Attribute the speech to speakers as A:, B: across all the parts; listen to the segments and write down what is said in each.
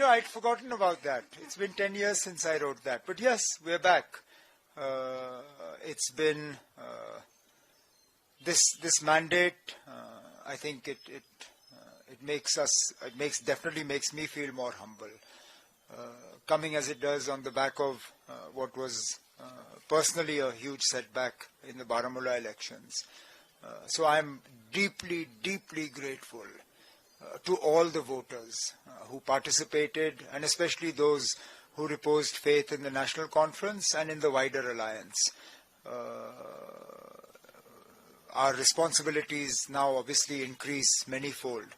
A: I'd forgotten about that. It's been 10 years since I wrote that. But yes, we're back. It's been this mandate. I think it definitely makes me feel more humble. Coming as it does on the back of what was personally a huge setback in the Baramulla elections. So I'm deeply, deeply grateful to all the voters who participated, and especially those who reposed faith in the National Conference and in the wider alliance. Our responsibilities now obviously increase manyfold,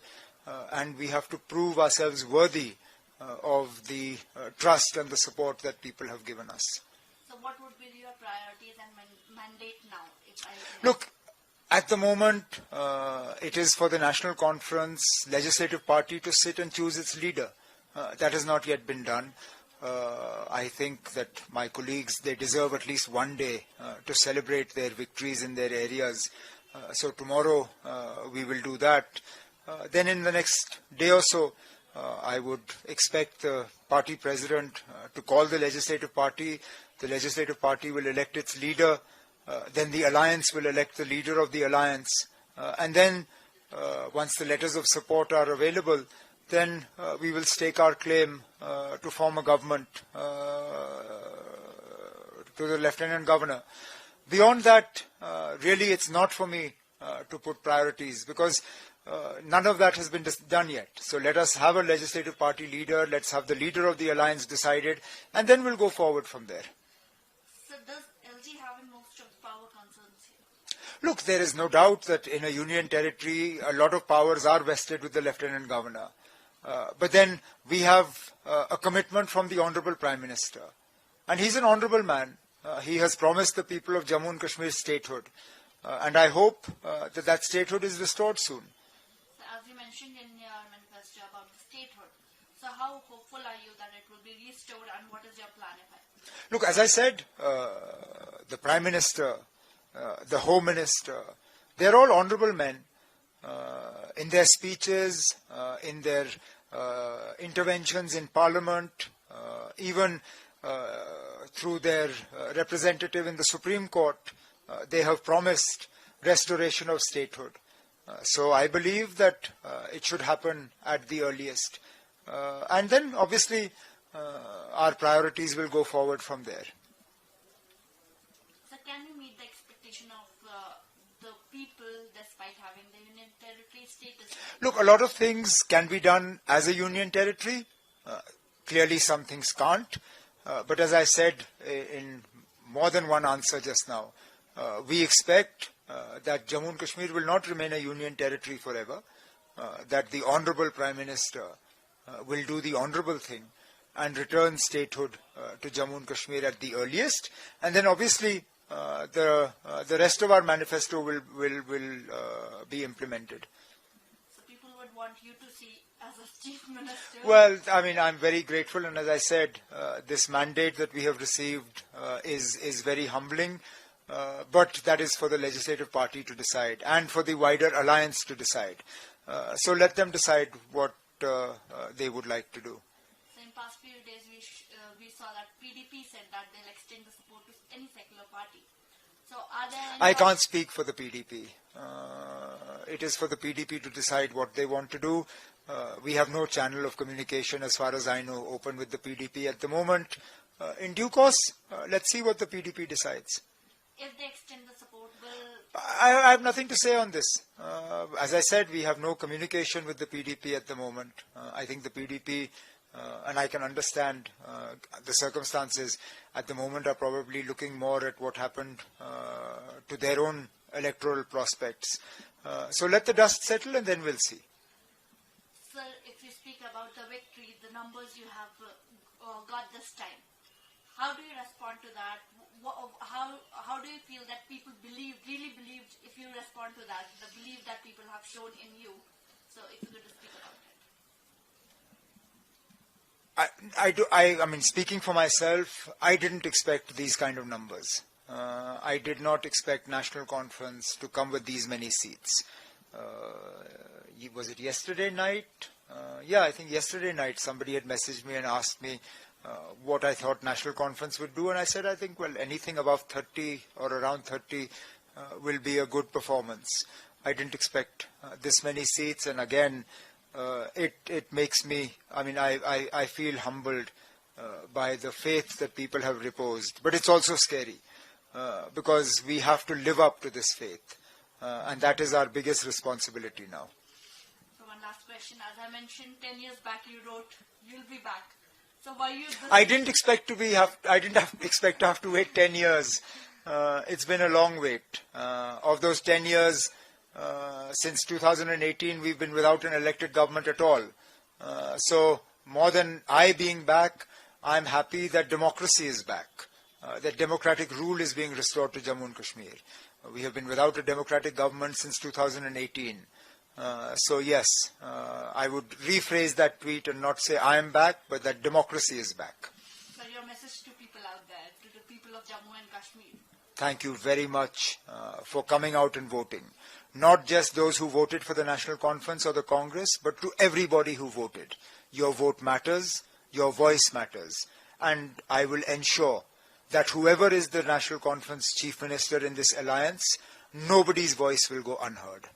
A: and we have to prove ourselves worthy of the trust and the support that people have given us.
B: So what would be your priorities and mandate now?
A: Look, at the moment, it is for the National Conference Legislative Party to sit and choose its leader. That has not yet been done. I think that my colleagues, they deserve at least one day to celebrate their victories in their areas. So tomorrow we will do that. Then in the next day or so, I would expect the party president to call the Legislative Party. The Legislative Party will elect its leader. Then the alliance will elect the leader of the alliance. And then, once the letters of support are available, then we will stake our claim to form a government to the Lieutenant Governor. Beyond that, really it's not for me to put priorities, because none of that has been done yet. So let us have a Legislative Party leader, let's have the leader of the alliance decided, and then we'll go forward from there.
B: So does LG have most of the power concerns here?
A: Look, there is no doubt that in a union territory, a lot of powers are vested with the Lieutenant Governor. But then we have a commitment from the Honourable Prime Minister. And he's an honourable man. He has promised the people of Jammu and Kashmir statehood. And I hope that statehood is restored soon.
B: So as you mentioned in your manifesto about the statehood, so how hopeful are you that it will be restored, and what is your plan?
A: Look, as I said, the Prime Minister, the Home Minister, they're all honourable men. In their speeches, in their interventions in Parliament, even through their representative in the Supreme Court, they have promised restoration of statehood. So I believe that it should happen at the earliest. And then, obviously, our priorities will go forward from there.
B: So can you meet the expectation of the people despite having the union territory status?
A: Look, a lot of things can be done as a union territory. Clearly some things can't. But as I said in more than one answer just now, we expect that Jammu and Kashmir will not remain a union territory forever, that the Honourable Prime Minister will do the honourable thing and return statehood to Jammu and Kashmir at the earliest. And then obviously the rest of our manifesto will be implemented.
B: So people would want you to see as a Chief Minister?
A: Well, I mean, I'm very grateful, and as I said, this mandate that we have received is very humbling. But that is for the Legislative Party to decide and for the wider alliance to decide. So let them decide what they would like to do.
B: So in past few days we saw that PDP said that they'll extend the support to any secular party. So are there any...
A: I can't speak for the PDP. It is for the PDP to decide what they want to do. We have no channel of communication, as far as I know, open with the PDP at the moment. In due course, let's see what the PDP decides.
B: If they extend the support, will...
A: I have nothing to say on this. As I said, we have no communication with the PDP at the moment. I think the PDP, and I can understand the circumstances at the moment, are probably looking more at what happened to their own electoral prospects. So let the dust settle and then we'll see.
B: Sir, if you speak about the victory, the numbers you have got this time, how do you respond to that? How do you feel that people really believed, if you respond to that, the belief that people have shown in you? So if you could just speak about it.
A: I mean, speaking for myself, I didn't expect these kind of numbers. I did not expect National Conference to come with these many seats. Was it yesterday night Yeah, I think yesterday night somebody had messaged me and asked me what I thought National Conference would do, and I said, I think, well, anything above 30 or around 30 will be a good performance. I didn't expect this many seats, and again, it makes me, I mean, I feel humbled by the faith that people have reposed. But it's also scary because we have to live up to this faith, and that is our biggest responsibility now.
B: So one last question. As I mentioned, 10 years back you wrote, "You'll be back." So were you...
A: I didn't expect to expect to have to wait 10 years. It's been a long wait. Of those 10 years, since 2018, we've been without an elected government at all. So more than I being back, I'm happy that democracy is back, that democratic rule is being restored to Jammu and Kashmir. We have been without a democratic government since 2018. So yes, I would rephrase that tweet and not say I am back, but that democracy is back.
B: So your message to people out there, to the people of Jammu and Kashmir?
A: Thank you very much for coming out and voting. Not just those who voted for the National Conference or the Congress, but to everybody who voted. Your vote matters, your voice matters. And I will ensure that whoever is the National Conference Chief Minister in this alliance, nobody's voice will go unheard.